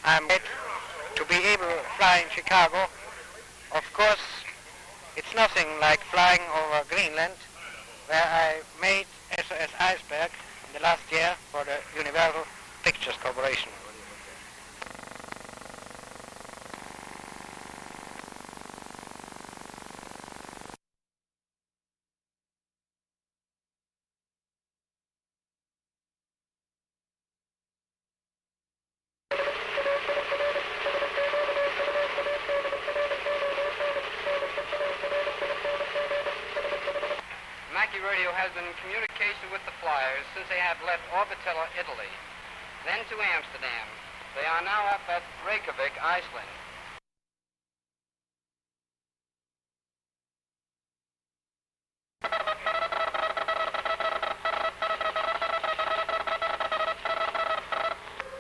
I'm glad to be able to fly in Chicago. Of course, it's nothing like flying over Greenland, where I made SOS Iceberg in the last year for the Universal Pictures Corporation. Mackie Radio has been in communication with the flyers since they have left Orbitella, Italy, then to Amsterdam. They are now up at Reykjavik, Iceland.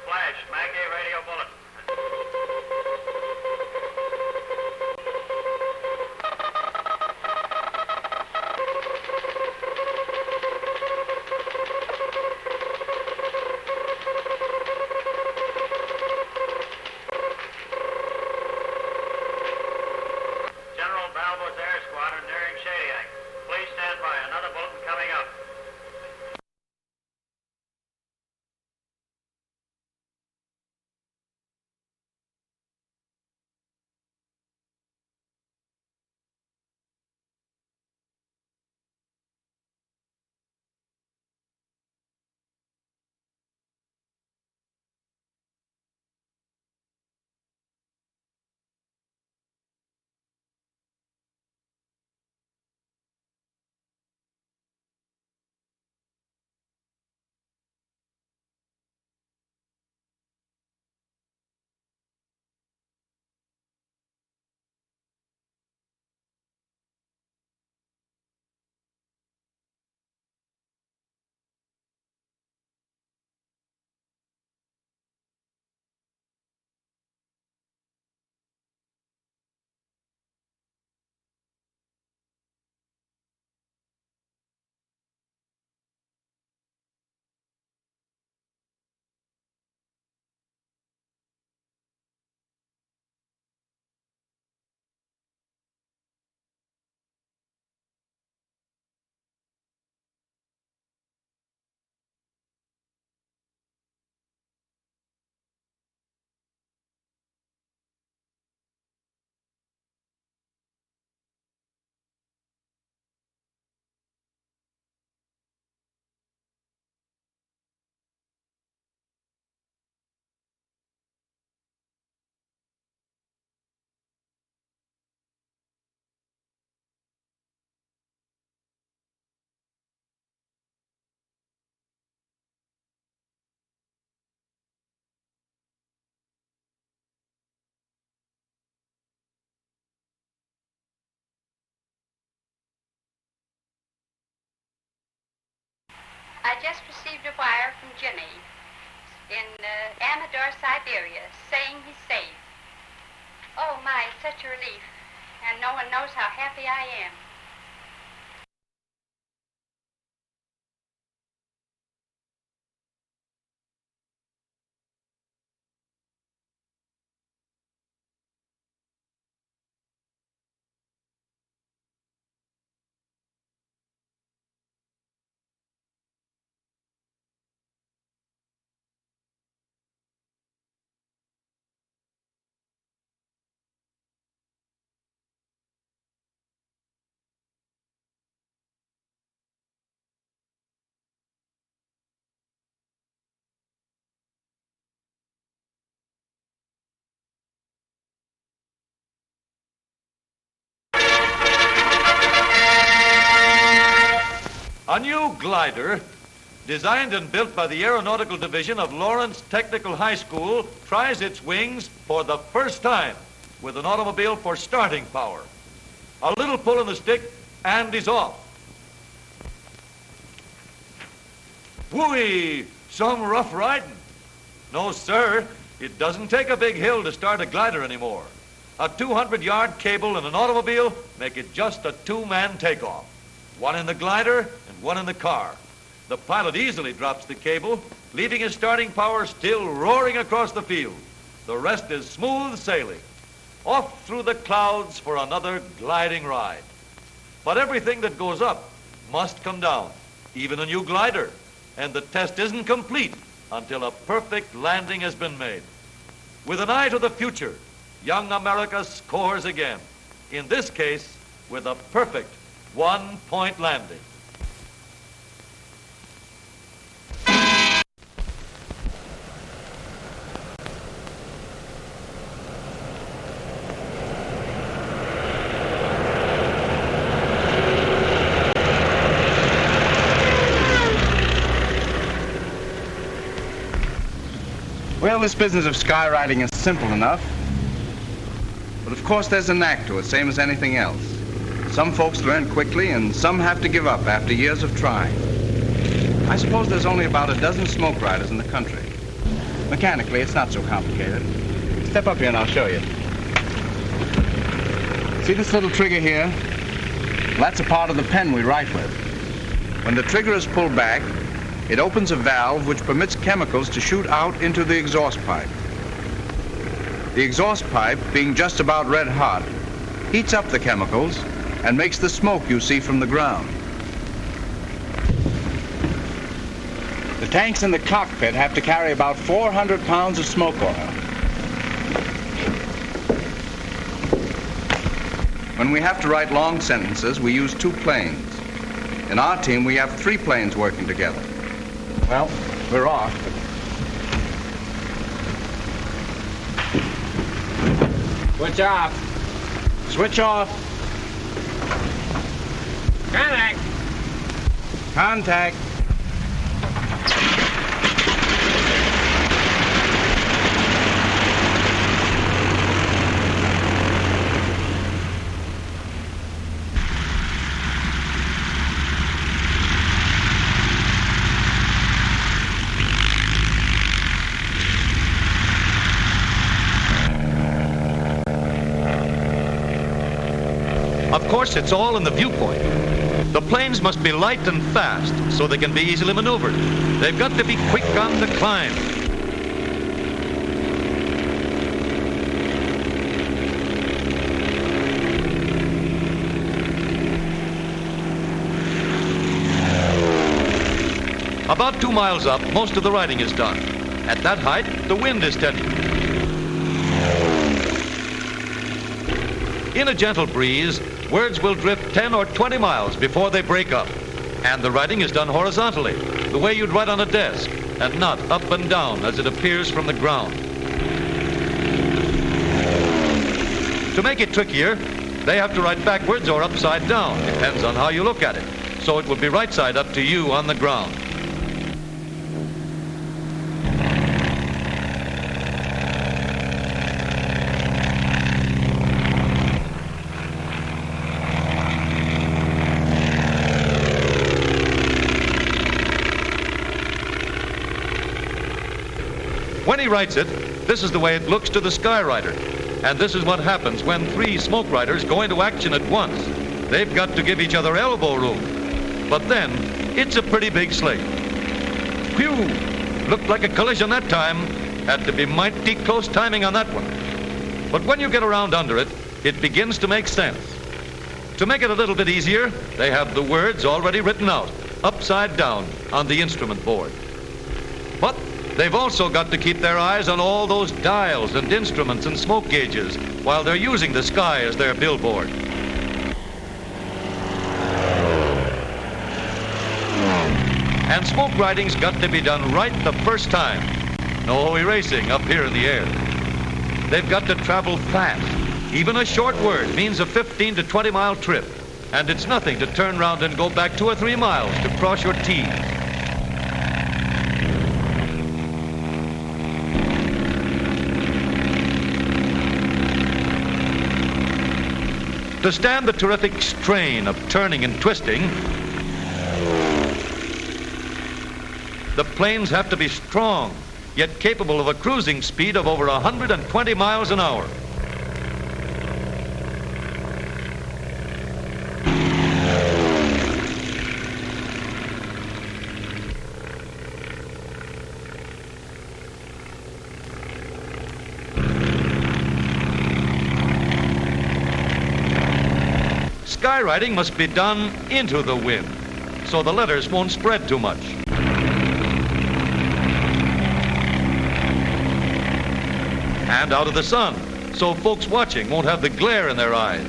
Flash, Mackie Radio bulletin. I just received a wire from Ginny in Amador, Siberia, saying he's safe. Oh, my, it's such a relief. And no one knows how happy I am. A new glider, designed and built by the Aeronautical Division of Lawrence Technical High School, tries its wings for the first time with an automobile for starting power. A little pull in the stick and he's off. Whooey! Some rough riding. No, sir, it doesn't take a big hill to start a glider anymore. A 200-yard cable and an automobile make it just a two-man takeoff. One in the glider and one in the car. The pilot easily drops the cable, leaving his starting power still roaring across the field. The rest is smooth sailing. Off through the clouds for another gliding ride. But everything that goes up must come down, even a new glider. And the test isn't complete until a perfect landing has been made. With an eye to the future, young America scores again. In this case, with a perfect one-point landing. Well, this business of skywriting is simple enough. But of course there's a knack to it, same as anything else. Some folks learn quickly and some have to give up after years of trying. I suppose there's only about a dozen smoke riders in the country. Mechanically, it's not so complicated. Step up here and I'll show you. See this little trigger here? Well, that's a part of the pen we write with. When the trigger is pulled back, it opens a valve which permits chemicals to shoot out into the exhaust pipe. The exhaust pipe, being just about red hot, heats up the chemicals and makes the smoke you see from the ground. The tanks in the cockpit have to carry about 400 pounds of smoke oil. When we have to write long sentences, we use two planes. In our team, we have 3 planes working together. Well, we're off. Switch off. Switch off. Contact. Contact. Of course, it's all in the viewpoint. The planes must be light and fast so they can be easily maneuvered. They've got to be quick on the climb. About 2 miles up, most of the riding is done. At that height, the wind is steady. In a gentle breeze, words will drift 10 or 20 miles before they break up. And the writing is done horizontally, the way you'd write on a desk, and not up and down as it appears from the ground. To make it trickier, they have to write backwards or upside down, depends on how you look at it. So it will be right side up to you on the ground. When he writes it, this is the way it looks to the Skyrider. And this is what happens when 3 smoke riders go into action at once. They've got to give each other elbow room. But then, it's a pretty big slate. Phew! Looked like a collision that time. Had to be mighty close timing on that one. But when you get around under it, it begins to make sense. To make it a little bit easier, they have the words already written out, upside down, on the instrument board. But they've also got to keep their eyes on all those dials and instruments and smoke gauges while they're using the sky as their billboard. And smoke riding's got to be done right the first time. No erasing up here in the air. They've got to travel fast. Even a short word means a 15 to 20 mile trip. And it's nothing to turn around and go back 2 or 3 miles to cross your T's. To stand the terrific strain of turning and twisting, the planes have to be strong, yet capable of a cruising speed of over 120 miles an hour. Skywriting must be done into the wind, so the letters won't spread too much. And out of the sun, so folks watching won't have the glare in their eyes.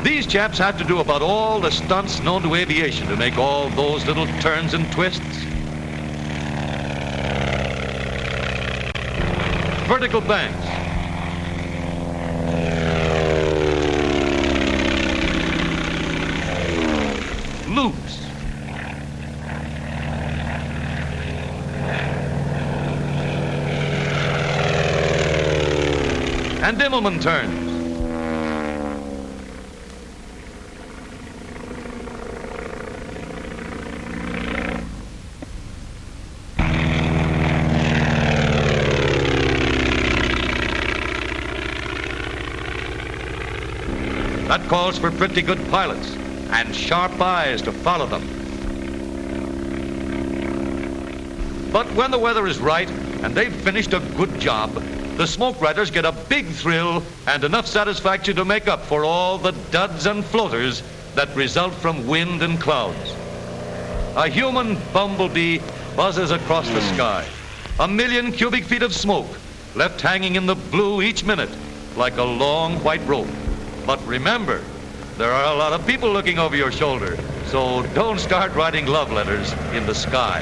These chaps have to do about all the stunts known to aviation to make all those little turns and twists. Vertical banks. Loops. And Immelman turns. That calls for pretty good pilots and sharp eyes to follow them. But when the weather is right and they've finished a good job, the smoke riders get a big thrill and enough satisfaction to make up for all the duds and floaters that result from wind and clouds. A human bumblebee buzzes across the sky. 1,000,000 cubic feet of smoke left hanging in the blue each minute like a long white rope. But remember, there are a lot of people looking over your shoulder, so don't start writing love letters in the sky.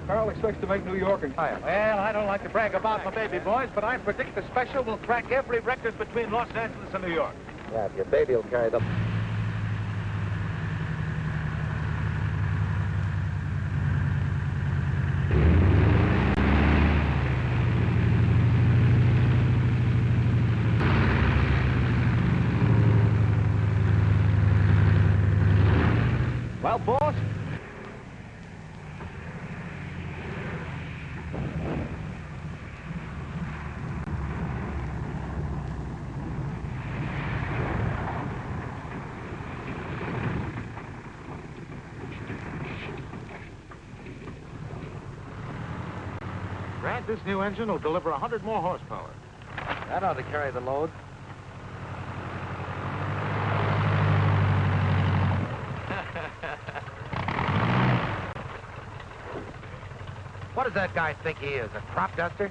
Carl expects to make New York and higher. Well, I don't like to brag about my baby boys, but I predict the special will crack every record between Los Angeles and New York. Yeah, if your baby will carry the... Well, boss? Grant, this new engine will deliver 100 more horsepower. That ought to carry the load. What does that guy think he is, a crop duster?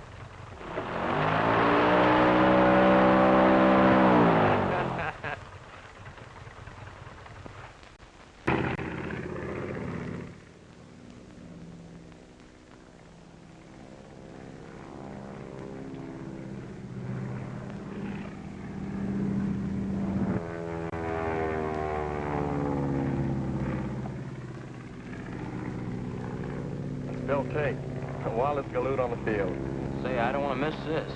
Bill Tate, Wallace Galoot on the field. Say, I don't want to miss this.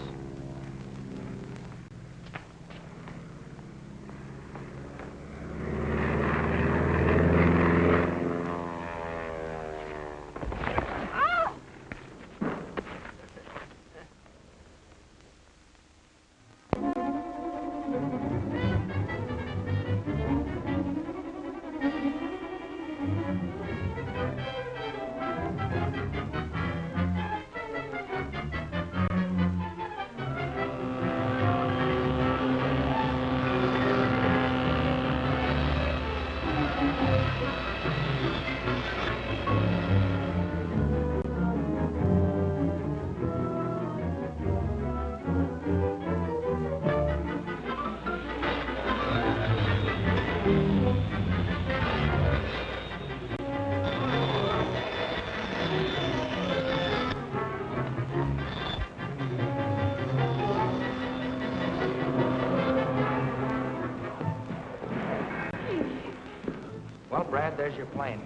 Well, Brad, there's your plane.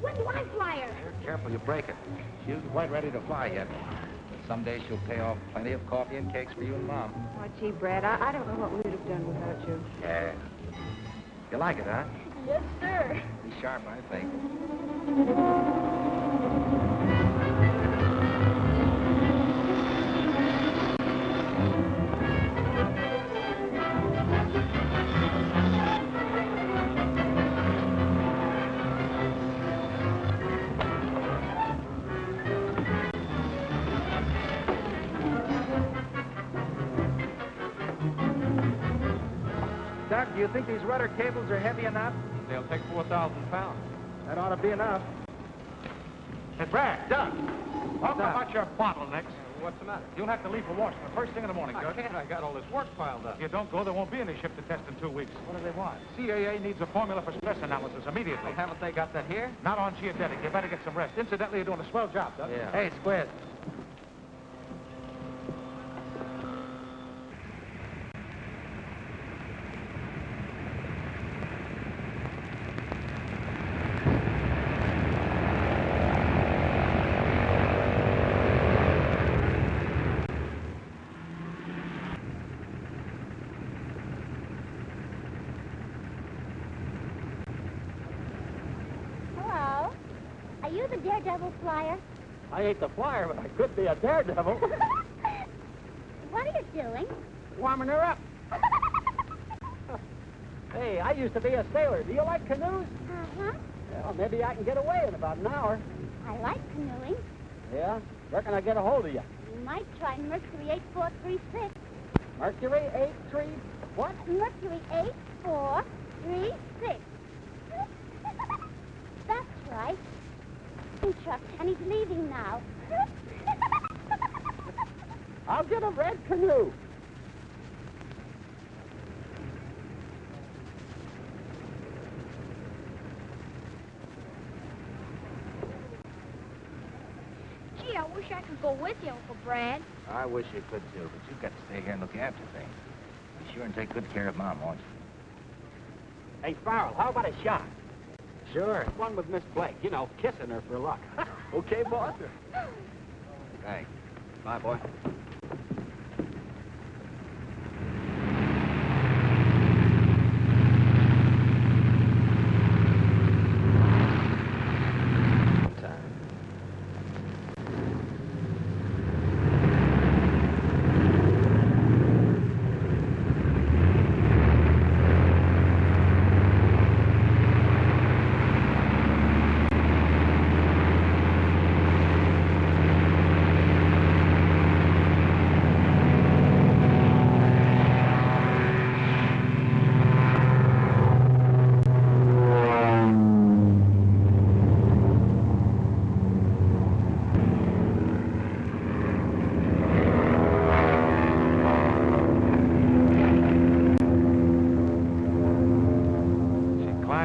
When do I fly her? Careful, you break it. She isn't quite ready to fly yet. But someday she'll pay off plenty of coffee and cakes for you and Mom. Oh, gee, Brad, I don't know what we would have done without you. Yeah. You like it, huh? Yes, sir. Be sharp, I think. Doc, do you think these rudder cables are heavy enough? They'll take 4,000 pounds. That ought to be enough. Hey, Brad, Doug, talk Doc. about your bottlenecks. What's the matter? You'll have to leave for Washington first thing in the morning, I Doug. can't. I got all this work piled up. If you don't go, there won't be any ship to test in 2 weeks. What do they want? CAA needs a formula for stress analysis immediately. Well, haven't they got that here? Not on geodetic. You better get some rest. Incidentally, you're doing a swell job, Doug. Yeah. Hey, Squid. Hello. Are you the daredevil flyer? I ain't the flyer, but I could be a daredevil. What are you doing? Warming her up. Hey, I used to be a sailor. Do you like canoes? Uh-huh. Well, maybe I can get away in about an hour. I like canoeing. Yeah? Where can I get a hold of you? You might try Mercury 8436. Mercury 83... What? Mercury 8436. That's right. Chuck, and he's leaving now. I'll get a red canoe. wish I could go with you, Uncle Brad. I wish you could, too, but you've got to stay here and look after things. Be sure and take good care of Mom, won't you? Hey, Farrell, how about a shot? Sure. One with Miss Blake. You know, kissing her for luck. Okay, boss? Thanks. Bye, boy.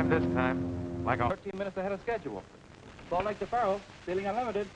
This time, like 13 minutes ahead of schedule. Salt Lake to Faro, Ceiling Unlimited.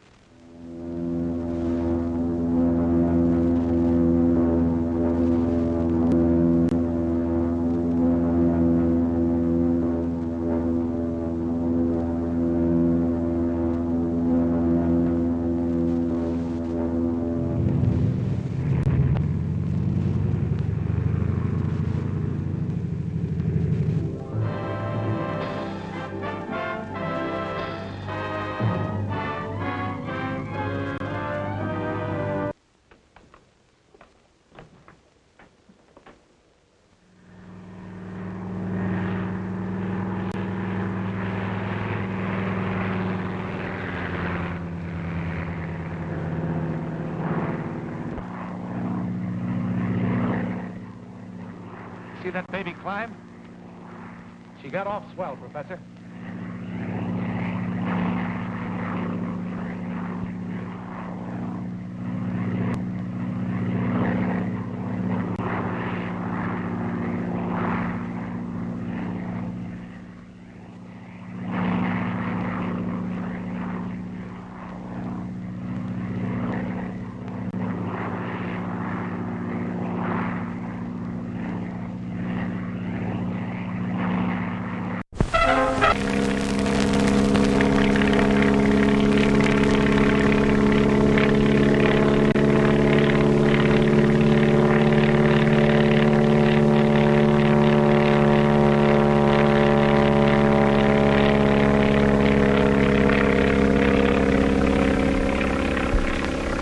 See that baby climb? She got off swell, Professor.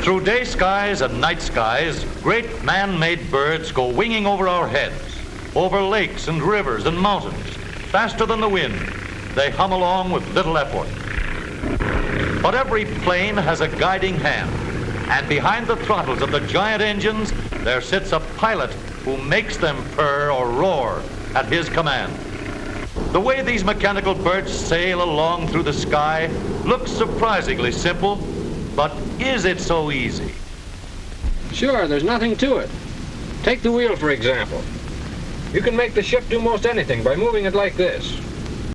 Through day skies and night skies, great man-made birds go winging over our heads, over lakes and rivers and mountains. Faster than the wind, they hum along with little effort. But every plane has a guiding hand, and behind the throttles of the giant engines, there sits a pilot who makes them purr or roar at his command. The way these mechanical birds sail along through the sky looks surprisingly simple, but is it so easy? Sure, there's nothing to it. Take the wheel, for example. You can make the ship do most anything by moving it like this.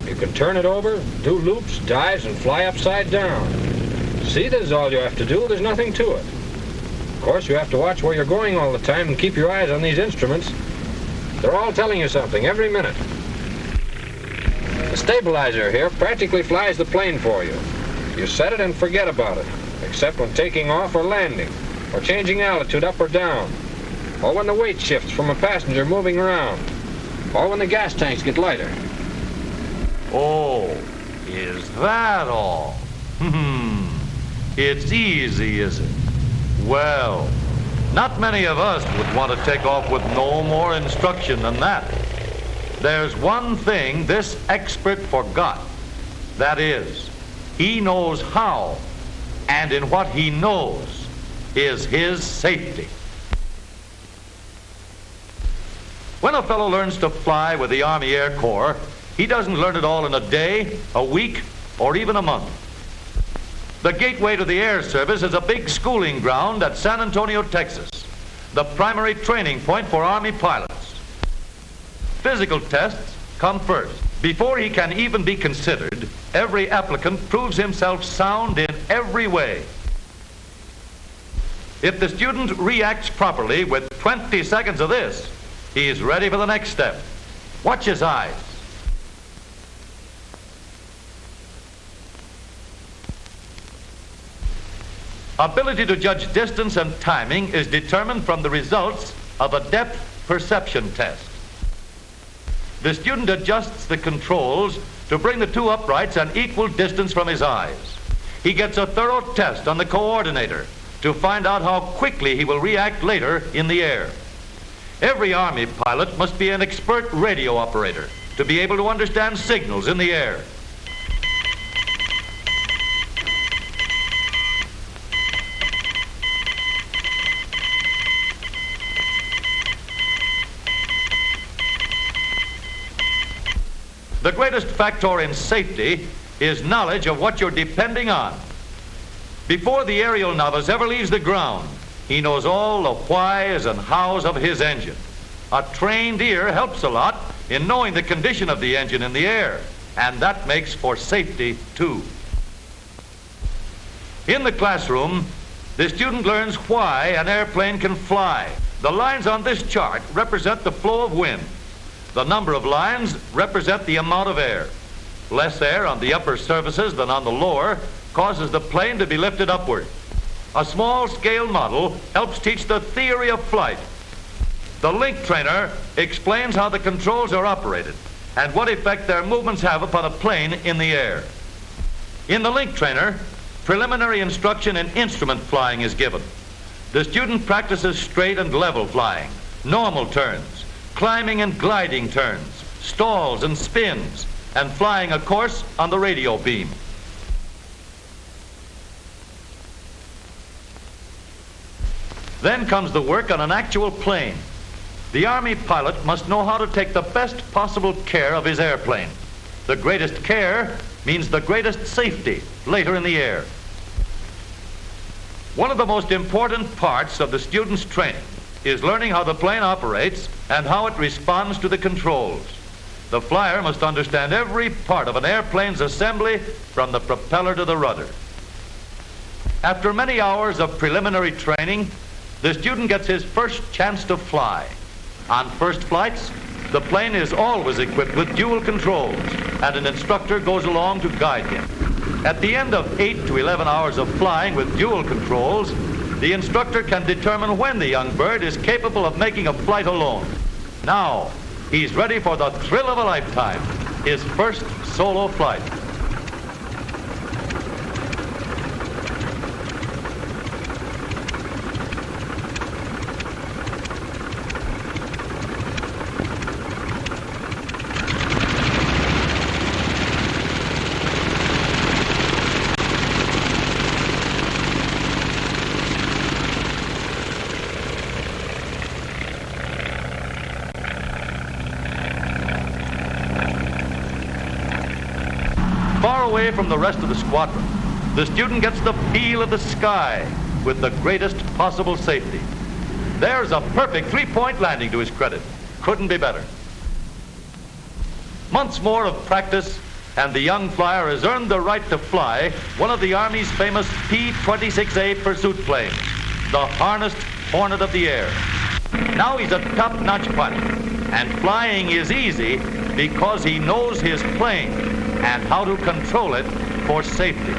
You can turn it over, do loops, dives, and fly upside down. See, this is all you have to do. There's nothing to it. Of course, you have to watch where you're going all the time and keep your eyes on these instruments. They're all telling you something every minute. The stabilizer here practically flies the plane for you. You set it and forget about it, except when taking off or landing, or changing altitude up or down, or when the weight shifts from a passenger moving around, or when the gas tanks get lighter. Oh, is that all? It's easy, is it? Well, not many of us would want to take off with no more instruction than that. There's one thing this expert forgot. That is, he knows how, and in what he knows is his safety. When a fellow learns to fly with the Army Air Corps, he doesn't learn it all in a day, a week, or even a month. The gateway to the Air Service is a big schooling ground at San Antonio, Texas, the primary training point for Army pilots. Physical tests come first. Before he can even be considered, every applicant proves himself sound in every way. If the student reacts properly with 20 seconds of this, he is ready for the next step. Watch his eyes. Ability to judge distance and timing is determined from the results of a depth perception test. The student adjusts the controls to bring the two uprights an equal distance from his eyes. He gets a thorough test on the coordinator to find out how quickly he will react later in the air. Every Army pilot must be an expert radio operator to be able to understand signals in the air. The greatest factor in safety is knowledge of what you're depending on. Before the aerial novice ever leaves the ground, he knows all the whys and hows of his engine. A trained ear helps a lot in knowing the condition of the engine in the air, and that makes for safety too. In the classroom, the student learns why an airplane can fly. The lines on this chart represent the flow of wind. The number of lines represent the amount of air. Less air on the upper surfaces than on the lower causes the plane to be lifted upward. A small-scale model helps teach the theory of flight. The link trainer explains how the controls are operated and what effect their movements have upon a plane in the air. In the link trainer, preliminary instruction in instrument flying is given. The student practices straight and level flying, normal turns, climbing and gliding turns, stalls and spins, and flying a course on the radio beam. Then comes the work on an actual plane. The Army pilot must know how to take the best possible care of his airplane. The greatest care means the greatest safety later in the air. One of the most important parts of the student's training is learning how the plane operates and how it responds to the controls. The flyer must understand every part of an airplane's assembly from the propeller to the rudder. After many hours of preliminary training, the student gets his first chance to fly. On first flights, the plane is always equipped with dual controls, and an instructor goes along to guide him. At the end of 8 to 11 hours of flying with dual controls, the instructor can determine when the young bird is capable of making a flight alone. Now, he's ready for the thrill of a lifetime, his first solo flight. Far away from the rest of the squadron, the student gets the feel of the sky with the greatest possible safety. There's a perfect three-point landing to his credit. Couldn't be better. Months more of practice, and the young flyer has earned the right to fly one of the Army's famous P-26A pursuit planes, the harnessed Hornet of the air. Now he's a top-notch pilot, and flying is easy because he knows his plane and how to control it for safety.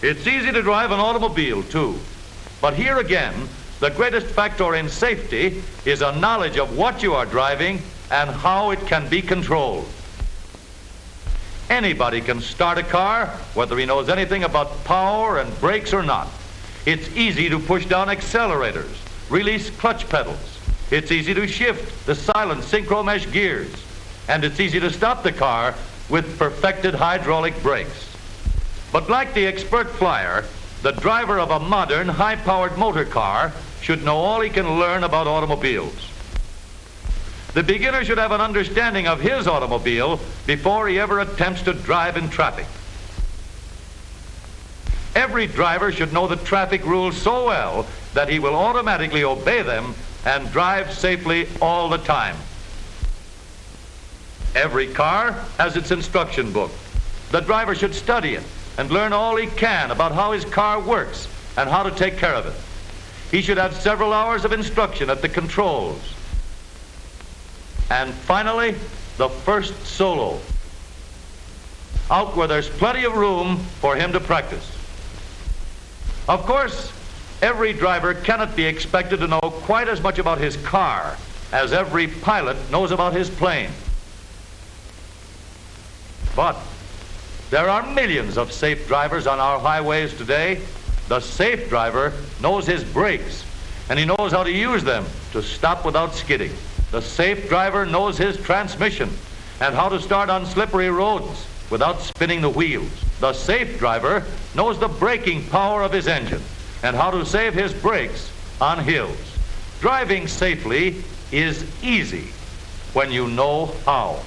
It's easy to drive an automobile, too. But here again, the greatest factor in safety is a knowledge of what you are driving and how it can be controlled. Anybody can start a car, whether he knows anything about power and brakes or not. It's easy to push down accelerators, release clutch pedals. It's easy to shift the silent synchro mesh gears. And it's easy to stop the car with perfected hydraulic brakes. But like the expert flyer, the driver of a modern, high-powered motor car should know all he can learn about automobiles. The beginner should have an understanding of his automobile before he ever attempts to drive in traffic. Every driver should know the traffic rules so well that he will automatically obey them and drive safely all the time. Every car has its instruction book. The driver should study it and learn all he can about how his car works and how to take care of it. He should have several hours of instruction at the controls. And finally, the first solo, out where there's plenty of room for him to practice. Of course, every driver cannot be expected to know quite as much about his car as every pilot knows about his plane. But there are millions of safe drivers on our highways today. The safe driver knows his brakes, and he knows how to use them to stop without skidding. The safe driver knows his transmission and how to start on slippery roads without spinning the wheels. The safe driver knows the braking power of his engine and how to save his brakes on hills. Driving safely is easy when you know how.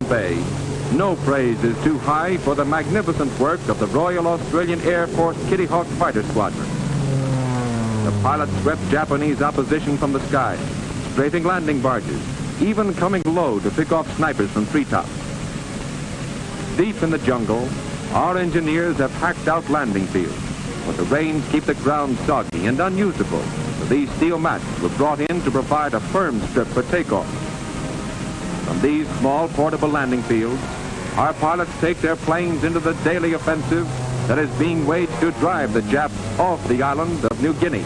Bay, no praise is too high for the magnificent work of the Royal Australian Air Force Kitty Hawk Fighter Squadron. The pilots swept Japanese opposition from the sky, strafing landing barges, even coming low to pick off snipers from treetops. Deep in the jungle, our engineers have hacked out landing fields, but the rains keep the ground soggy and unusable, so these steel mats were brought in to provide a firm strip for takeoff. From these small portable landing fields, our pilots take their planes into the daily offensive that is being waged to drive the Japs off the island of New Guinea.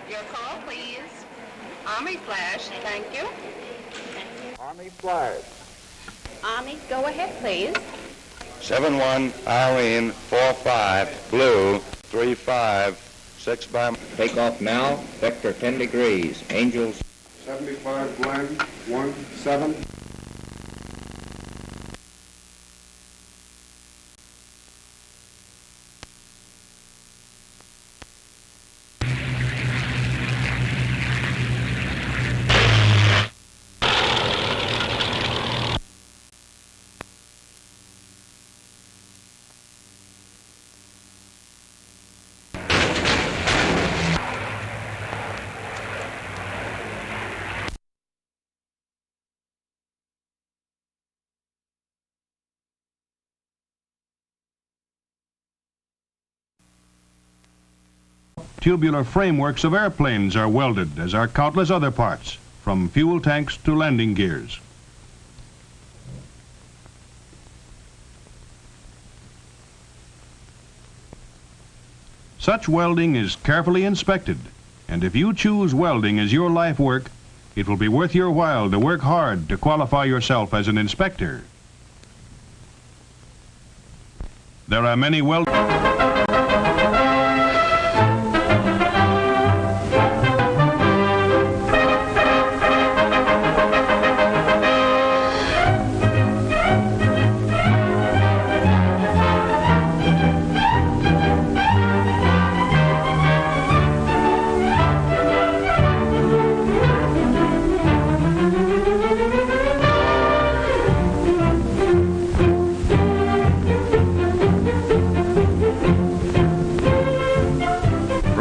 Your call, please. Army Flash, thank you. Army Flash. Army, go ahead, please. 7-1, Irene, 4-5, Blue, 3-5, 6 by... Take off now, vector 10 degrees, Angels. 75 Glen, 1-7. Tubular frameworks of airplanes are welded, as are countless other parts, from fuel tanks to landing gears. Such welding is carefully inspected, and if you choose welding as your life work, it will be worth your while to work hard to qualify yourself as an inspector. There are many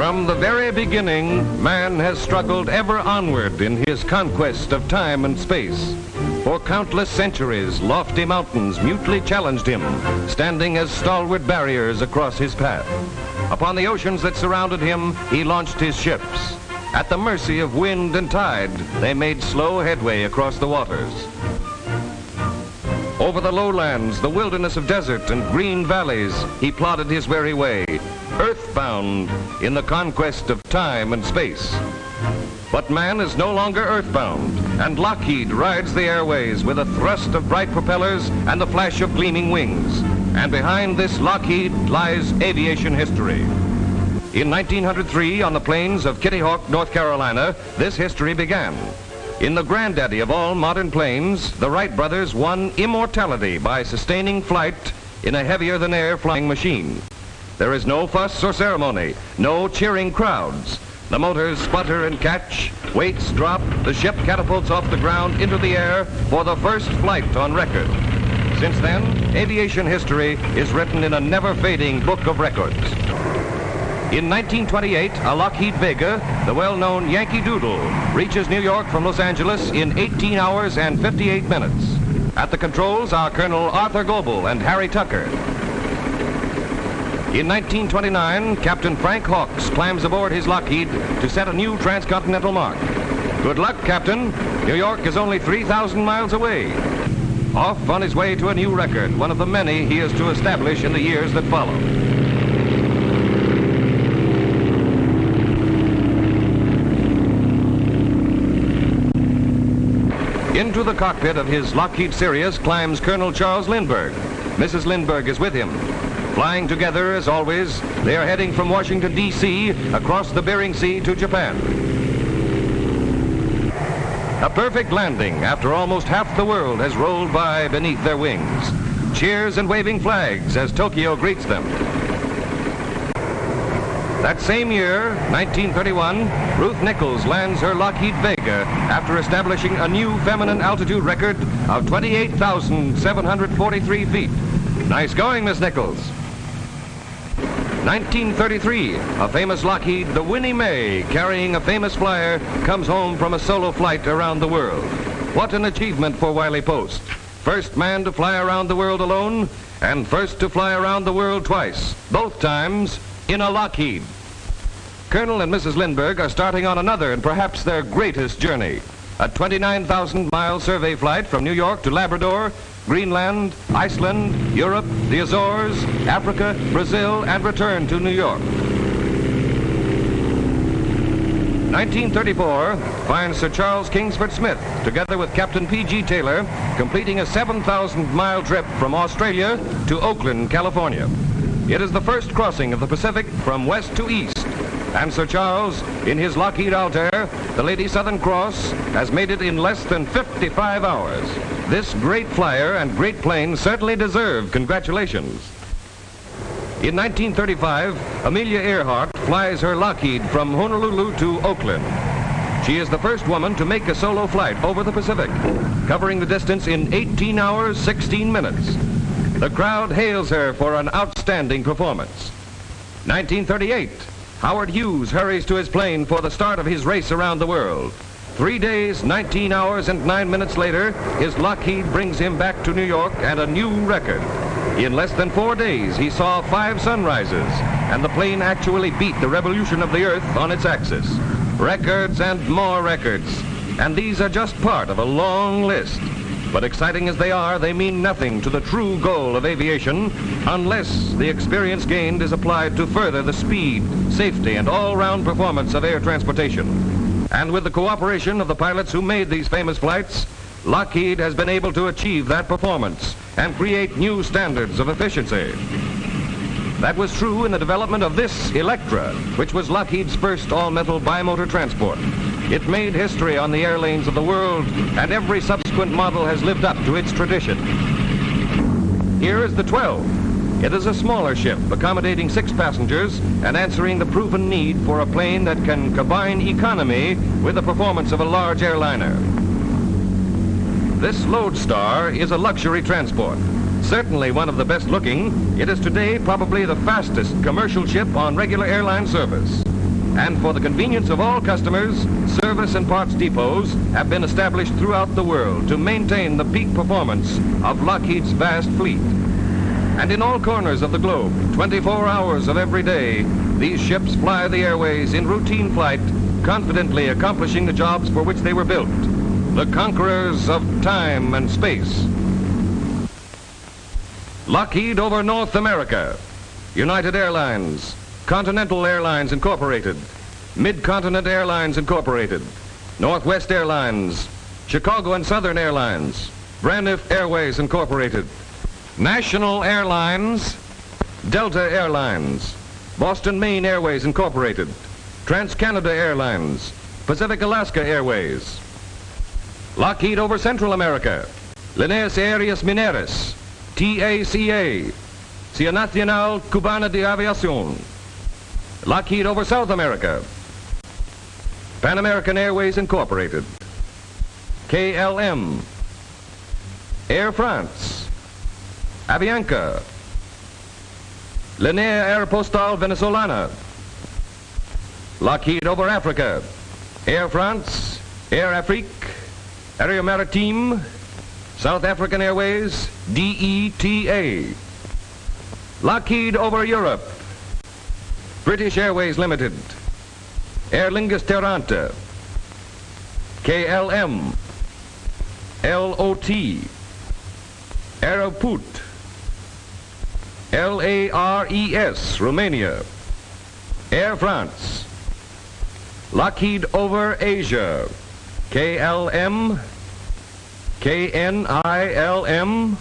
From the very beginning, man has struggled ever onward in his conquest of time and space. For countless centuries, lofty mountains mutely challenged him, standing as stalwart barriers across his path. Upon the oceans that surrounded him, he launched his ships. At the mercy of wind and tide, they made slow headway across the waters. Over the lowlands, the wilderness of desert and green valleys, he plodded his very way, earthbound in the conquest of time and space. But man is no longer earthbound, and Lockheed rides the airways with a thrust of bright propellers and the flash of gleaming wings. And behind this Lockheed lies aviation history. In 1903, on the plains of Kitty Hawk, North Carolina, this history began. In the granddaddy of all modern planes, the Wright brothers won immortality by sustaining flight in a heavier-than-air flying machine. There is no fuss or ceremony, no cheering crowds. The motors sputter and catch, weights drop, the ship catapults off the ground into the air for the first flight on record. Since then, aviation history is written in a never-fading book of records. In 1928, a Lockheed Vega, the well-known Yankee Doodle, reaches New York from Los Angeles in 18 hours and 58 minutes. At the controls are Colonel Arthur Goebel and Harry Tucker. In 1929, Captain Frank Hawks climbs aboard his Lockheed to set a new transcontinental mark. Good luck, Captain. New York is only 3,000 miles away. Off on his way to a new record, one of the many he is to establish in the years that follow. Into the cockpit of his Lockheed Sirius climbs Colonel Charles Lindbergh. Mrs. Lindbergh is with him. Flying together, as always, they are heading from Washington, D.C., across the Bering Sea to Japan. A perfect landing after almost half the world has rolled by beneath their wings. Cheers and waving flags as Tokyo greets them. That same year, 1931, Ruth Nichols lands her Lockheed Vega after establishing a new feminine altitude record of 28,743 feet. Nice going, Miss Nichols. 1933, a famous Lockheed, the Winnie Mae, carrying a famous flyer, comes home from a solo flight around the world. What an achievement for Wiley Post. First man to fly around the world alone, and first to fly around the world twice, both times in a Lockheed. Colonel and Mrs. Lindbergh are starting on another and perhaps their greatest journey. A 29,000-mile survey flight from New York to Labrador, Greenland, Iceland, Europe, the Azores, Africa, Brazil, and return to New York. 1934 finds Sir Charles Kingsford Smith, together with Captain P.G. Taylor, completing a 7,000-mile trip from Australia to Oakland, California. It is the first crossing of the Pacific from west to east, and Sir Charles, in his Lockheed Altair, the Lady Southern Cross, has made it in less than 55 hours. This great flyer and great plane certainly deserve congratulations. In 1935, Amelia Earhart flies her Lockheed from Honolulu to Oakland. She is the first woman to make a solo flight over the Pacific, covering the distance in 18 hours, 16 minutes. The crowd hails her for an outstanding performance. 1938, Howard Hughes hurries to his plane for the start of his race around the world. 3 days, 19 hours, and 9 minutes later, his Lockheed brings him back to New York and a new record. In less than 4 days, he saw 5 sunrises, and the plane actually beat the revolution of the Earth on its axis. Records and more records, and these are just part of a long list. But exciting as they are, they mean nothing to the true goal of aviation unless the experience gained is applied to further the speed, safety, and all-round performance of air transportation. And with the cooperation of the pilots who made these famous flights, Lockheed has been able to achieve that performance and create new standards of efficiency. That was true in the development of this Electra, which was Lockheed's first all-metal bimotor transport. It made history on the air lanes of the world, and every subsequent model has lived up to its tradition. Here is the 12. It is a smaller ship, accommodating 6 passengers and answering the proven need for a plane that can combine economy with the performance of a large airliner. This Lodestar is a luxury transport. Certainly one of the best looking, it is today probably the fastest commercial ship on regular airline service. And for the convenience of all customers, service and parts depots have been established throughout the world to maintain the peak performance of Lockheed's vast fleet. And in all corners of the globe, 24 hours of every day, these ships fly the airways in routine flight, confidently accomplishing the jobs for which they were built. The conquerors of time and space. Lockheed over North America. United Airlines, Continental Airlines Incorporated, Mid-Continent Airlines Incorporated, Northwest Airlines, Chicago and Southern Airlines, Braniff Airways Incorporated, National Airlines, Delta Airlines, Boston Maine Airways Incorporated, Trans-Canada Airlines, Pacific Alaska Airways. Lockheed over Central America, Líneas Aéreas Mineras, TACA, Cia Nacional Cubana de Aviación. Lockheed over South America, Pan American Airways Incorporated, KLM, Air France, Avianca, Línea Aeropostal Venezolana. Lockheed over Africa, Air France, Air Afrique, Aéro Maritime, South African Airways, DETA. Lockheed over Europe, British Airways Limited, Aer Lingus Terranta, KLM, LOT, Aeroput, LARES, Romania, Air France. Lockheed over Asia, KLM, KNILM,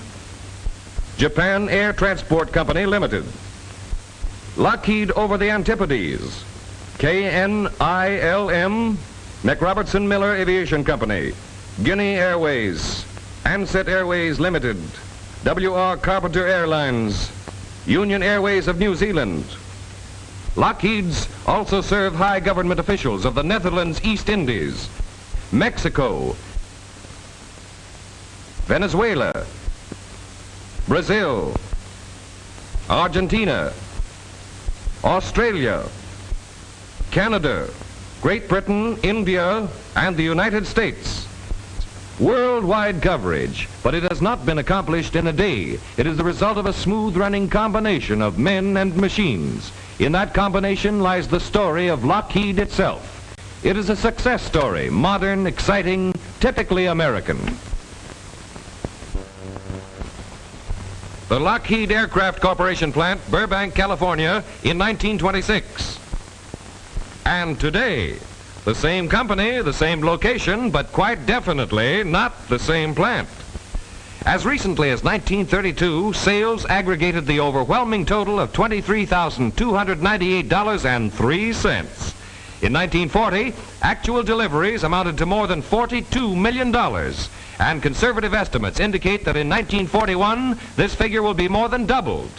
Japan Air Transport Company Limited. Lockheed over the Antipodes, KNILM, McRobertson Miller Aviation Company, Guinea Airways, Ansett Airways Limited, W.R. Carpenter Airlines, Union Airways of New Zealand. Lockheeds also serve high government officials of the Netherlands East Indies, Mexico, Venezuela, Brazil, Argentina, Australia, Canada, Great Britain, India, and the United States. Worldwide coverage, but it has not been accomplished in a day. It is the result of a smooth-running combination of men and machines. In that combination lies the story of Lockheed itself. It is a success story, modern, exciting, typically American. The Lockheed Aircraft Corporation plant, Burbank, California, in 1926. And today, the same company, the same location, but quite definitely not the same plant. As recently as 1932, sales aggregated the overwhelming total of $23,298.03. In 1940, actual deliveries amounted to more than $42 million, and conservative estimates indicate that in 1941, this figure will be more than doubled.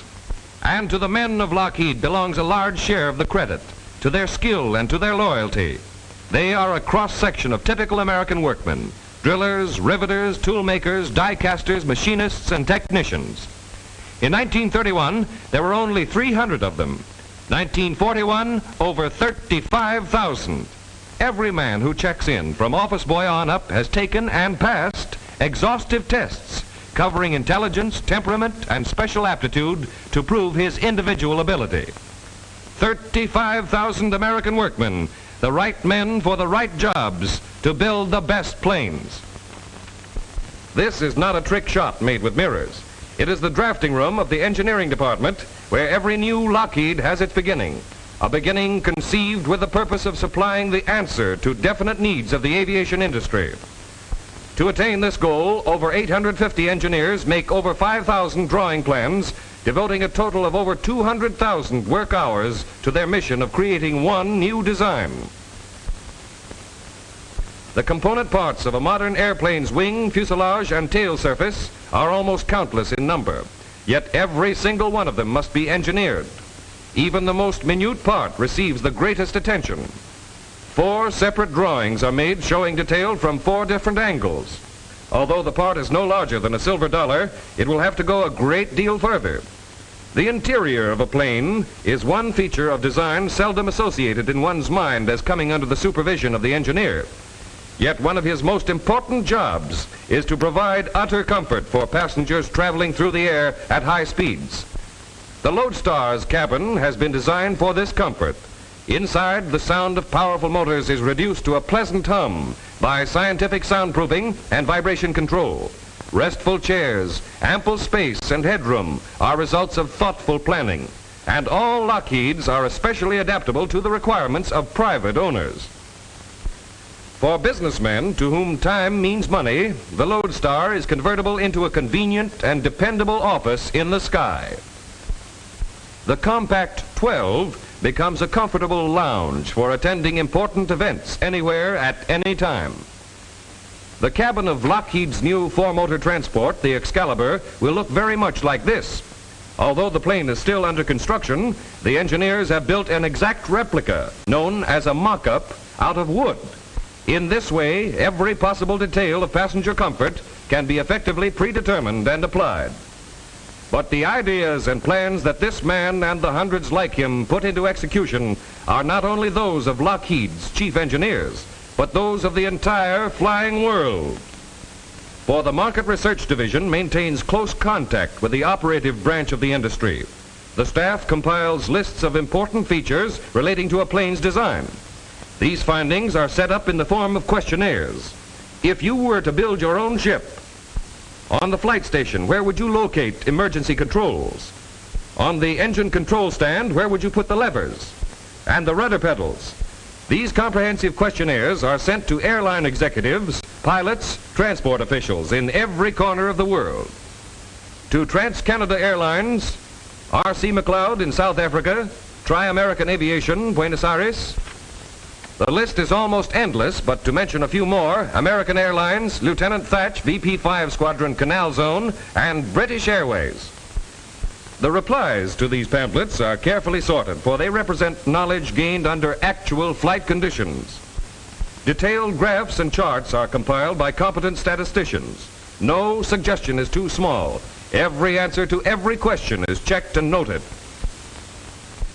And to the men of Lockheed belongs a large share of the credit, to their skill and to their loyalty. They are a cross-section of typical American workmen: drillers, riveters, tool makers, die casters, machinists, and technicians. In 1931, there were only 300 of them. 1941, over 35,000. Every man who checks in, from office boy on up, has taken and passed exhaustive tests covering intelligence, temperament, and special aptitude to prove his individual ability. 35,000 American workmen, the right men for the right jobs to build the best planes. This is not a trick shot made with mirrors. It is the drafting room of the engineering department, where every new Lockheed has its beginning. A beginning conceived with the purpose of supplying the answer to definite needs of the aviation industry. To attain this goal, over 850 engineers make over 5,000 drawing plans, devoting a total of over 200,000 work hours to their mission of creating one new design. The component parts of a modern airplane's wing, fuselage, and tail surface are almost countless in number, yet every single one of them must be engineered. Even the most minute part receives the greatest attention. 4 separate drawings are made showing detail from 4 different angles. Although the part is no larger than a silver dollar, it will have to go a great deal further. The interior of a plane is one feature of design seldom associated in one's mind as coming under the supervision of the engineer. Yet one of his most important jobs is to provide utter comfort for passengers traveling through the air at high speeds. The Lodestar's cabin has been designed for this comfort. Inside, the sound of powerful motors is reduced to a pleasant hum by scientific soundproofing and vibration control. Restful chairs, ample space, and headroom are results of thoughtful planning. And all Lockheeds are especially adaptable to the requirements of private owners. For businessmen to whom time means money, the Lodestar is convertible into a convenient and dependable office in the sky. The Compact 12 becomes a comfortable lounge for attending important events anywhere at any time. The cabin of Lockheed's new 4-motor transport, the Excalibur, will look very much like this. Although the plane is still under construction, the engineers have built an exact replica, known as a mock-up, out of wood. In this way, every possible detail of passenger comfort can be effectively predetermined and applied. But the ideas and plans that this man and the hundreds like him put into execution are not only those of Lockheed's chief engineers, but those of the entire flying world. For the Market Research Division maintains close contact with the operative branch of the industry. The staff compiles lists of important features relating to a plane's design. These findings are set up in the form of questionnaires. If you were to build your own ship, on the flight station, where would you locate emergency controls? On the engine control stand, where would you put the levers? And the rudder pedals? These comprehensive questionnaires are sent to airline executives, pilots, transport officials in every corner of the world. to Trans-Canada Airlines, R.C. McLeod in South Africa, Tri-American Aviation, Buenos Aires. The list is almost endless, but to mention a few more, American Airlines, Lieutenant Thatch, VP-5 Squadron Canal Zone, and British Airways. The replies to these pamphlets are carefully sorted, for they represent knowledge gained under actual flight conditions. Detailed graphs and charts are compiled by competent statisticians. No suggestion is too small. Every answer to every question is checked and noted.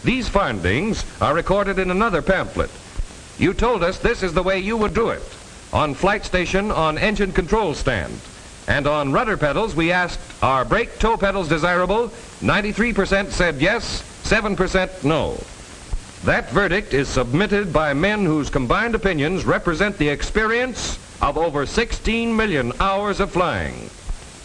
These findings are recorded in another pamphlet. You told us this is the way you would do it. On flight station, on engine control stand. And on rudder pedals, we asked, are brake toe pedals desirable? 93% said yes, 7% no. That verdict is submitted by men whose combined opinions represent the experience of over 16 million hours of flying.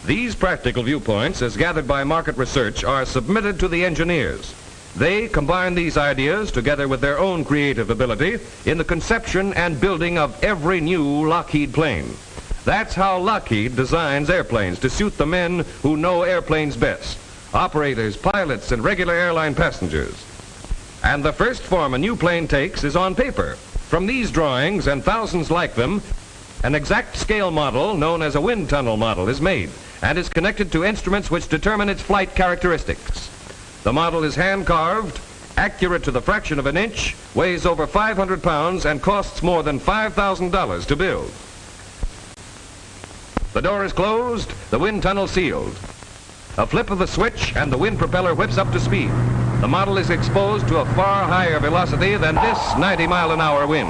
These practical viewpoints, as gathered by market research, are submitted to the engineers. They combine these ideas together with their own creative ability in the conception and building of every new Lockheed plane. That's how Lockheed designs airplanes to suit the men who know airplanes best, operators, pilots, and regular airline passengers. And the first form a new plane takes is on paper. From these drawings and thousands like them, an exact scale model known as a wind tunnel model is made and is connected to instruments which determine its flight characteristics. The model is hand-carved, accurate to the fraction of an inch, weighs over 500 pounds, and costs more than $5,000 to build. The door is closed, the wind tunnel sealed. A flip of the switch and the wind propeller whips up to speed. The model is exposed to a far higher velocity than this 90-mile-an-hour wind.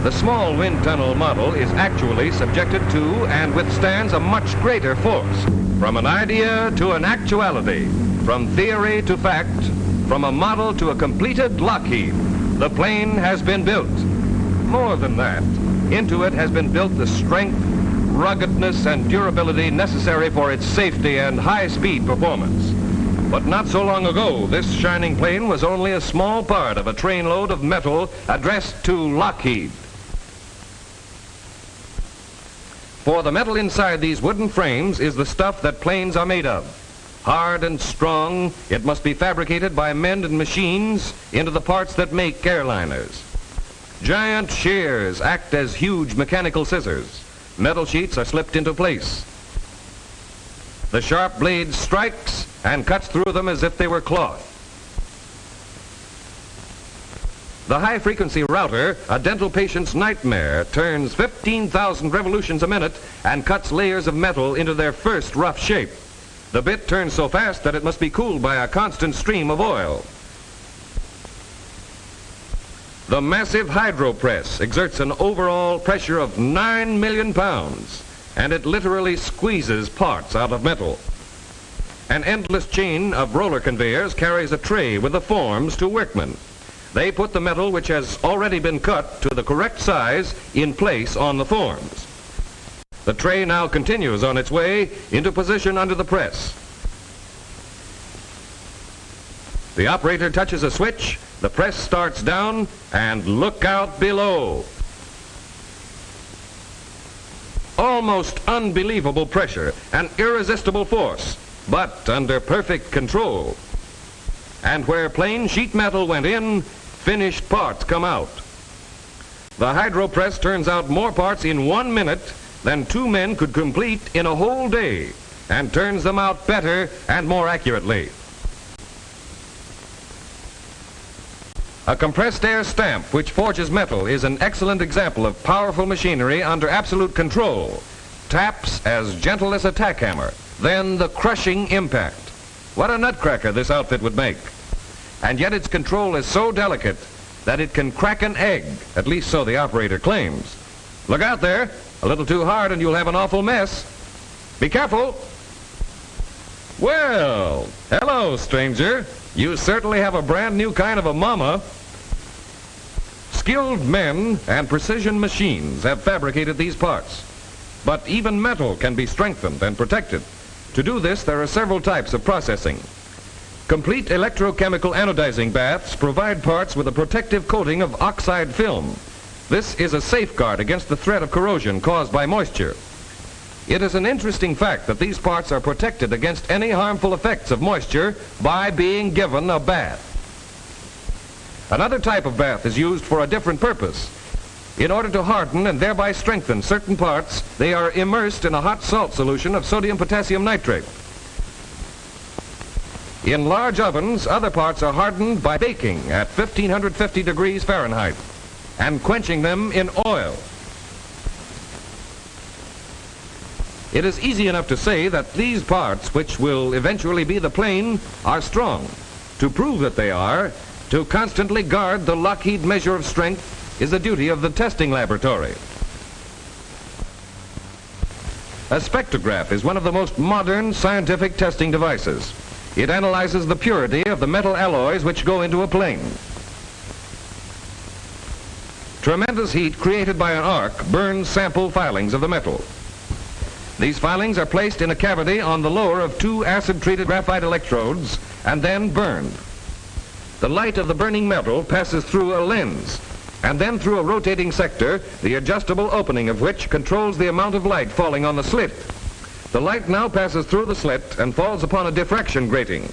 The small wind tunnel model is actually subjected to and withstands a much greater force. From an idea to an actuality, from theory to fact, from a model to a completed Lockheed, the plane has been built. More than that, into it has been built the strength, ruggedness, and durability necessary for its safety and high-speed performance. But not so long ago, this shining plane was only a small part of a trainload of metal addressed to Lockheed. For the metal inside these wooden frames is the stuff that planes are made of. Hard and strong, it must be fabricated by men and machines into the parts that make airliners. Giant shears act as huge mechanical scissors. Metal sheets are slipped into place. The sharp blade strikes and cuts through them as if they were cloth. The high-frequency router, a dental patient's nightmare, turns 15,000 revolutions a minute and cuts layers of metal into their first rough shape. The bit turns so fast that it must be cooled by a constant stream of oil. The massive hydro press exerts an overall pressure of 9 million pounds, and it literally squeezes parts out of metal. An endless chain of roller conveyors carries a tray with the forms to workmen. They put the metal which has already been cut to the correct size in place on the forms. The tray now continues on its way into position under the press. The operator touches a switch, the press starts down, and look out below. Almost unbelievable pressure, an irresistible force, but under perfect control. And where plain sheet metal went in, finished parts come out. The hydro press turns out more parts in 1 minute than 2 men could complete in a whole day, and turns them out better and more accurately. A compressed air stamp which forges metal is an excellent example of powerful machinery under absolute control. Taps as gentle as a tack hammer, then the crushing impact. What a nutcracker this outfit would make. And yet its control is so delicate that it can crack an egg, at least so the operator claims. Look out there, a little too hard and you'll have an awful mess. Be careful. Well, hello, stranger. You certainly have a brand new kind of a mama. Skilled men and precision machines have fabricated these parts. But even metal can be strengthened and protected. To do this, there are several types of processing. Complete electrochemical anodizing baths provide parts with a protective coating of oxide film. This is a safeguard against the threat of corrosion caused by moisture. It is an interesting fact that these parts are protected against any harmful effects of moisture by being given a bath. Another type of bath is used for a different purpose. In order to harden and thereby strengthen certain parts, they are immersed in a hot salt solution of sodium potassium nitrate. In large ovens, other parts are hardened by baking at 1550 degrees Fahrenheit and quenching them in oil. It is easy enough to say that these parts, which will eventually be the plane, are strong. To prove that they are, to constantly guard the Lockheed measure of strength is the duty of the testing laboratory. A spectrograph is one of the most modern scientific testing devices. It analyzes the purity of the metal alloys which go into a plane. Tremendous heat created by an arc burns sample filings of the metal. These filings are placed in a cavity on the lower of two acid-treated graphite electrodes and then burned. The light of the burning metal passes through a lens and then through a rotating sector, the adjustable opening of which controls the amount of light falling on the slit. The light now passes through the slit and falls upon a diffraction grating.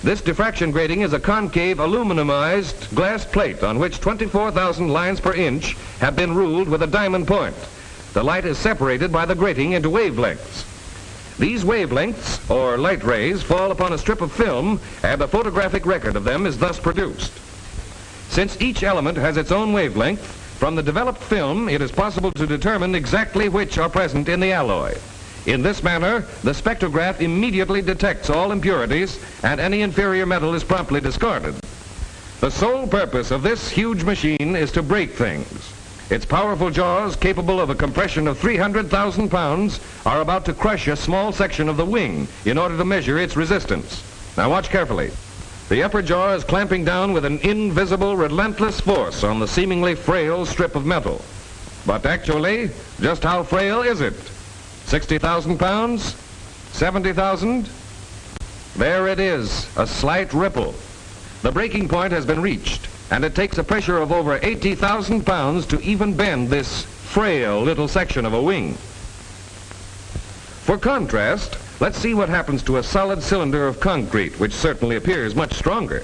This diffraction grating is a concave aluminumized glass plate on which 24,000 lines per inch have been ruled with a diamond point. The light is separated by the grating into wavelengths. These wavelengths, or light rays, fall upon a strip of film, and a photographic record of them is thus produced. Since each element has its own wavelength, from the developed film it is possible to determine exactly which are present in the alloy. In this manner, the spectrograph immediately detects all impurities, and any inferior metal is promptly discarded. The sole purpose of this huge machine is to break things. Its powerful jaws, capable of a compression of 300,000 pounds, are about to crush a small section of the wing in order to measure its resistance. Now watch carefully. The upper jaw is clamping down with an invisible, relentless force on the seemingly frail strip of metal. But actually, just how frail is it? 60,000 pounds? 70,000? There it is, a slight ripple. The breaking point has been reached, and it takes a pressure of over 80,000 pounds to even bend this frail little section of a wing. For contrast, let's see what happens to a solid cylinder of concrete, which certainly appears much stronger.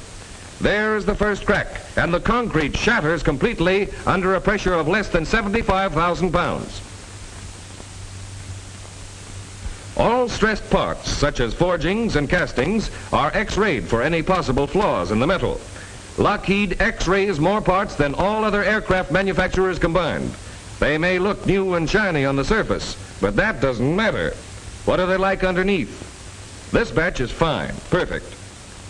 There's the first crack, and the concrete shatters completely under a pressure of less than 75,000 pounds. All stressed parts, such as forgings and castings, are X-rayed for any possible flaws in the metal. Lockheed X-rays more parts than all other aircraft manufacturers combined. They may look new and shiny on the surface, but that doesn't matter. What are they like underneath? This batch is fine, perfect.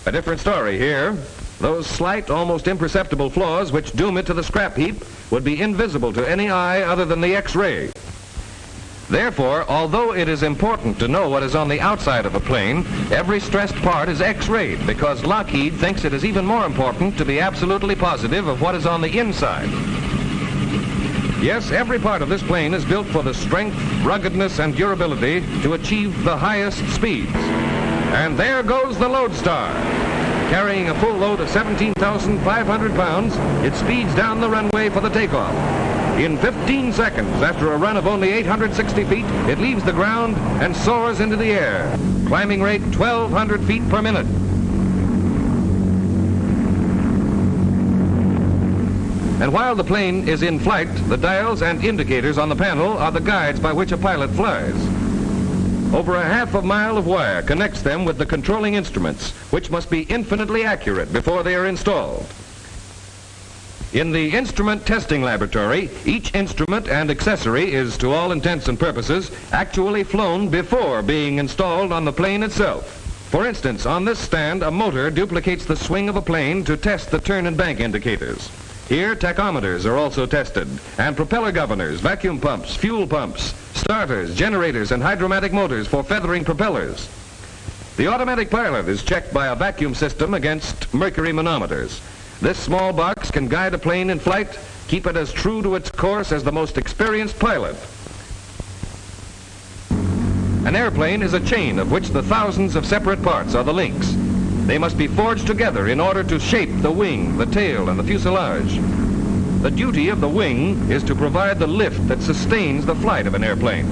A different story here. Those slight, almost imperceptible flaws which doom it to the scrap heap would be invisible to any eye other than the X-ray. Therefore, although it is important to know what is on the outside of a plane, every stressed part is X-rayed because Lockheed thinks it is even more important to be absolutely positive of what is on the inside. Yes, every part of this plane is built for the strength, ruggedness, and durability to achieve the highest speeds. And there goes the Lodestar. Carrying a full load of 17,500 pounds, it speeds down the runway for the takeoff. In 15 seconds, after a run of only 860 feet, it leaves the ground and soars into the air. Climbing rate 1,200 feet per minute. And while the plane is in flight, the dials and indicators on the panel are the guides by which a pilot flies. Over a half a mile of wire connects them with the controlling instruments, which must be infinitely accurate before they are installed. In the instrument testing laboratory, each instrument and accessory is, to all intents and purposes, actually flown before being installed on the plane itself. For instance, on this stand, a motor duplicates the swing of a plane to test the turn and bank indicators. Here, tachometers are also tested, and propeller governors, vacuum pumps, fuel pumps, starters, generators, and hydromatic motors for feathering propellers. The automatic pilot is checked by a vacuum system against mercury manometers. This small box can guide a plane in flight, keep it as true to its course as the most experienced pilot. An airplane is a chain of which the thousands of separate parts are the links. They must be forged together in order to shape the wing, the tail, and the fuselage. The duty of the wing is to provide the lift that sustains the flight of an airplane.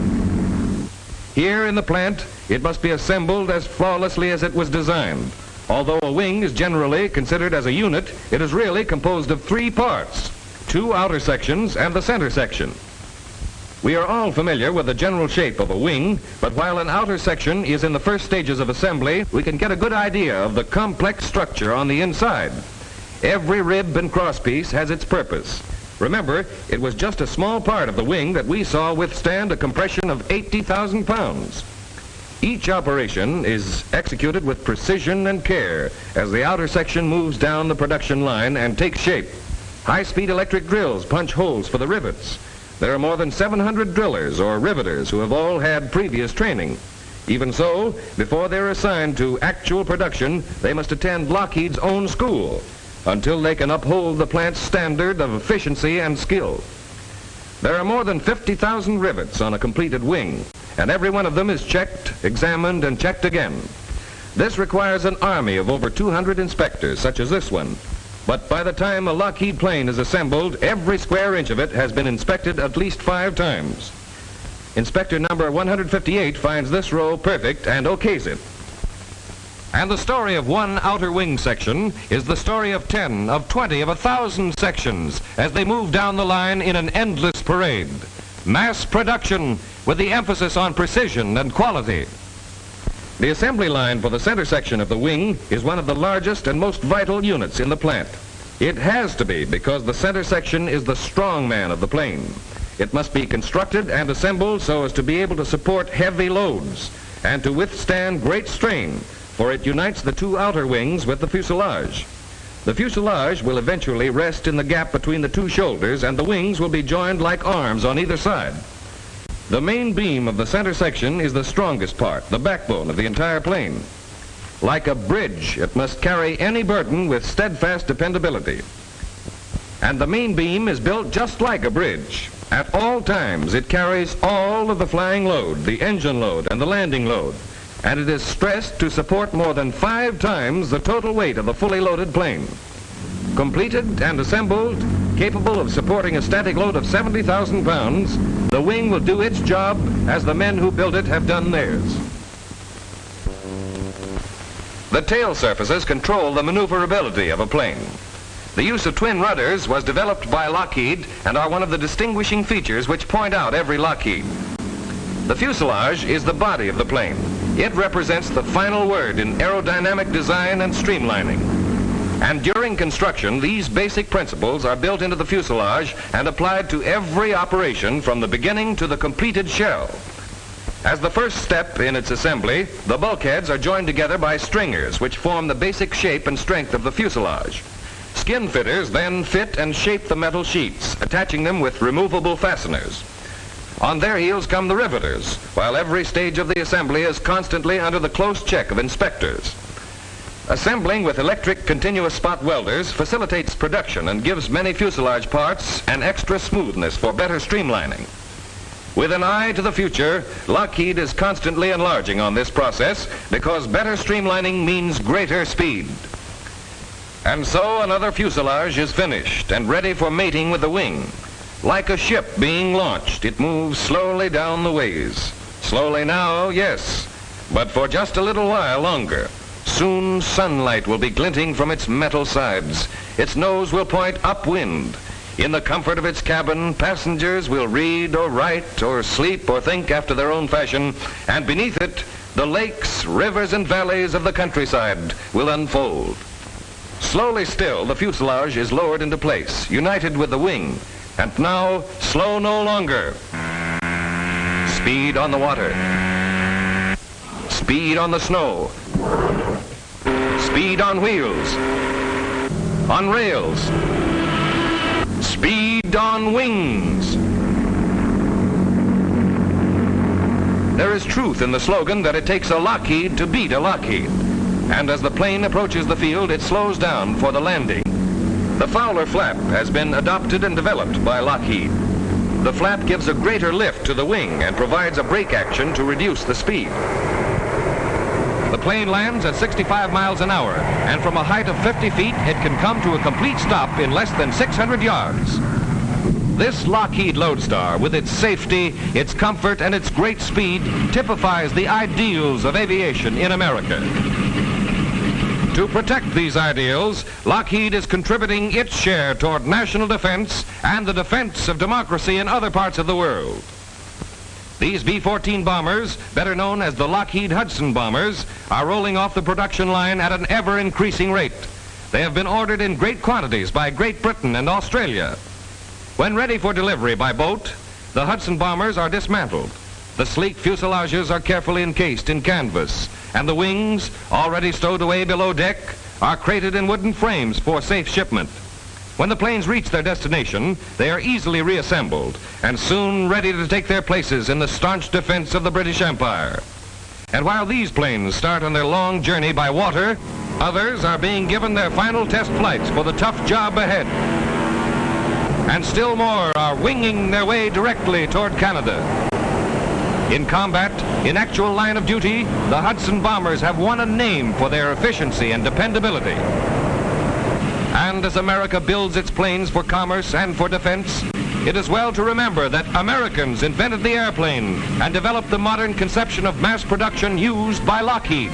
Here in the plant, it must be assembled as flawlessly as it was designed. Although a wing is generally considered as a unit, it is really composed of 3 parts, 2 outer sections and the center section. We are all familiar with the general shape of a wing, but while an outer section is in the first stages of assembly, we can get a good idea of the complex structure on the inside. Every rib and crosspiece has its purpose. Remember, it was just a small part of the wing that we saw withstand a compression of 80,000 pounds. Each operation is executed with precision and care as the outer section moves down the production line and takes shape. High-speed electric drills punch holes for the rivets. There are more than 700 drillers or riveters who have all had previous training. Even so, before they're assigned to actual production, they must attend Lockheed's own school until they can uphold the plant's standard of efficiency and skill. There are more than 50,000 rivets on a completed wing, and every one of them is checked, examined, and checked again. This requires an army of over 200 inspectors, such as this one. But by the time a Lockheed plane is assembled, every square inch of it has been inspected at least 5 times. Inspector number 158 finds this row perfect and okays it. And the story of one outer wing section is the story of 10, of 20, of 1,000 sections as they move down the line in an endless parade. Mass production with the emphasis on precision and quality. The assembly line for the center section of the wing is one of the largest and most vital units in the plant. It has to be because the center section is the strong man of the plane. It must be constructed and assembled so as to be able to support heavy loads and to withstand great strain, for it unites the 2 outer wings with the fuselage. The fuselage will eventually rest in the gap between the 2 shoulders, and the wings will be joined like arms on either side. The main beam of the center section is the strongest part, the backbone of the entire plane. Like a bridge, it must carry any burden with steadfast dependability. And the main beam is built just like a bridge. At all times, it carries all of the flying load, the engine load, and the landing load. And it is stressed to support more than 5 times the total weight of a fully loaded plane. Completed and assembled, capable of supporting a static load of 70,000 pounds, the wing will do its job as the men who built it have done theirs. The tail surfaces control the maneuverability of a plane. The use of twin rudders was developed by Lockheed and are one of the distinguishing features which point out every Lockheed. The fuselage is the body of the plane. It represents the final word in aerodynamic design and streamlining. And during construction, these basic principles are built into the fuselage and applied to every operation from the beginning to the completed shell. As the first step in its assembly, the bulkheads are joined together by stringers which form the basic shape and strength of the fuselage. Skin fitters then fit and shape the metal sheets, attaching them with removable fasteners. On their heels come the riveters, while every stage of the assembly is constantly under the close check of inspectors. Assembling with electric continuous spot welders facilitates production and gives many fuselage parts an extra smoothness for better streamlining. With an eye to the future, Lockheed is constantly enlarging on this process because better streamlining means greater speed. And so another fuselage is finished and ready for mating with the wing. Like a ship being launched, it moves slowly down the ways. Slowly now, yes, but for just a little while longer. Soon sunlight will be glinting from its metal sides. Its nose will point upwind. In the comfort of its cabin, passengers will read or write or sleep or think after their own fashion, and beneath it, the lakes, rivers, and valleys of the countryside will unfold. Slowly still, the fuselage is lowered into place, united with the wing. And now, slow no longer. Speed on the water. Speed on the snow. Speed on wheels. On rails. Speed on wings. There is truth in the slogan that it takes a Lockheed to beat a Lockheed. And as the plane approaches the field, it slows down for the landing. The Fowler flap has been adopted and developed by Lockheed. The flap gives a greater lift to the wing and provides a brake action to reduce the speed. The plane lands at 65 miles an hour, and from a height of 50 feet, it can come to a complete stop in less than 600 yards. This Lockheed Lodestar, with its safety, its comfort, and its great speed, typifies the ideals of aviation in America. To protect these ideals, Lockheed is contributing its share toward national defense and the defense of democracy in other parts of the world. These B-14 bombers, better known as the Lockheed Hudson bombers, are rolling off the production line at an ever-increasing rate. They have been ordered in great quantities by Great Britain and Australia. When ready for delivery by boat, the Hudson bombers are dismantled. The sleek fuselages are carefully encased in canvas, and the wings, already stowed away below deck, are crated in wooden frames for safe shipment. When the planes reach their destination, they are easily reassembled and soon ready to take their places in the staunch defense of the British Empire. And while these planes start on their long journey by water, others are being given their final test flights for the tough job ahead. And still more are winging their way directly toward Canada. In combat, in actual line of duty, the Hudson bombers have won a name for their efficiency and dependability. And as America builds its planes for commerce and for defense, it is well to remember that Americans invented the airplane and developed the modern conception of mass production used by Lockheed.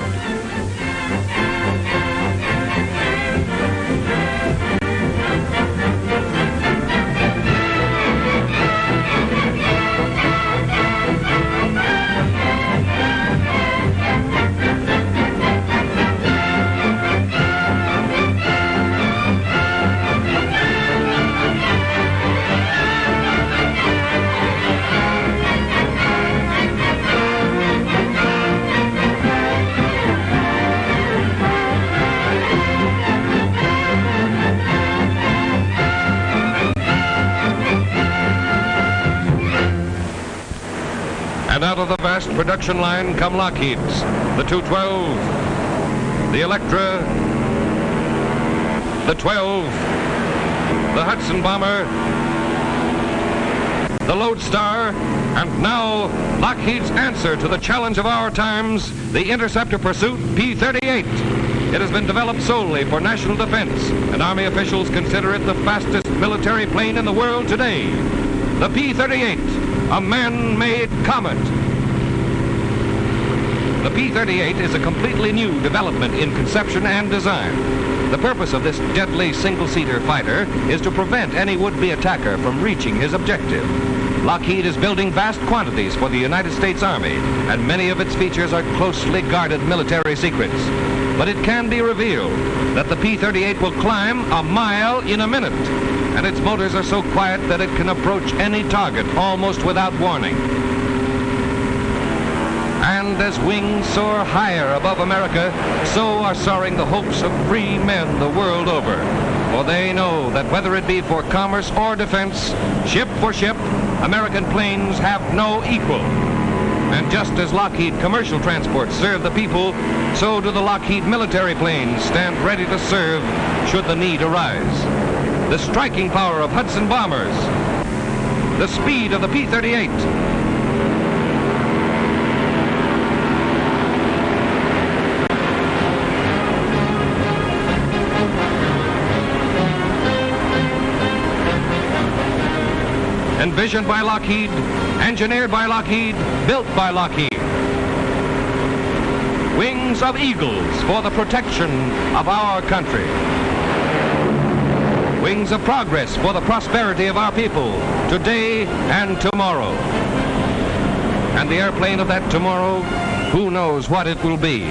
And out of the vast production line come Lockheed's, the 212, the Electra, the 12, the Hudson bomber, the Lodestar, and now Lockheed's answer to the challenge of our times, the Interceptor Pursuit P-38. It has been developed solely for national defense, and Army officials consider it the fastest military plane in the world today. The P-38, a man-made comet. The P-38 is a completely new development in conception and design. The purpose of this deadly single-seater fighter is to prevent any would-be attacker from reaching his objective. Lockheed is building vast quantities for the United States Army, and many of its features are closely guarded military secrets. But it can be revealed that the P-38 will climb a mile in a minute, and its motors are so quiet that it can approach any target almost without warning. And as wings soar higher above America, so are soaring the hopes of free men the world over. For they know that whether it be for commerce or defense, ship for ship, American planes have no equal. And just as Lockheed commercial transports serve the people, so do the Lockheed military planes stand ready to serve should the need arise. The striking power of Hudson bombers, the speed of the P-38, envisioned by Lockheed, engineered by Lockheed, built by Lockheed. Wings of eagles for the protection of our country. Wings of progress for the prosperity of our people, today and tomorrow. And the airplane of that tomorrow, who knows what it will be,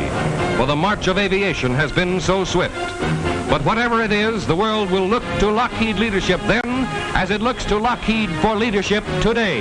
for the march of aviation has been so swift. But whatever it is, the world will look to Lockheed leadership then as it looks to Lockheed for leadership today.